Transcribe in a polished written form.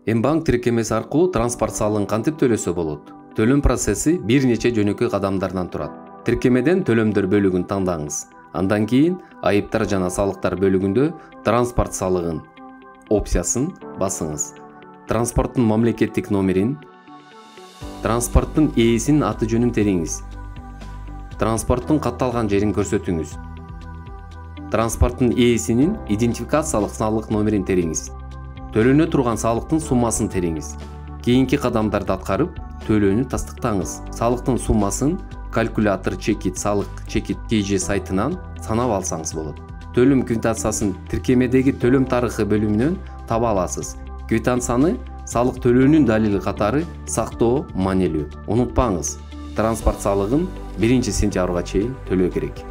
М-банк тиркемеси аркылуу транспорт салыгын кантип төлөсө болот? Төлөм процесси бир нече жөнөкөй кадамдардан турат. Тиркемеден төлөмдөр бөлүгүн тандаңыз. Андан кийин айыптар жана салыктар бөлүгүндө транспорт салыгын опциясын басыңыз. Транспорттун мамлекеттик номерин, транспорттун ээсинин аты жөнүн териңиз. Транспорттун катталган жерин көрсөтүңүз. Транспорттун ээсинин идентификациялык салык номерин териңиз. Төлөнө турган салыктын суммасын териңиз. Кийинки кадамдарды аткарып, төлөөнү тастыктаңыз. Салыктын суммасын калькулятор чекит салык чекит KG сайтынан санап алсаңыз болот. Төлөм квитанциясын тиркемедеги төлөм тарыхы бөлүмүнөн таба аласыз. Квитанцияны салык төлөөнүн далили катары сактоо маанилүү. Унутпаңыз, транспорт салыгын 1 сентябрга чейин төлөө керек.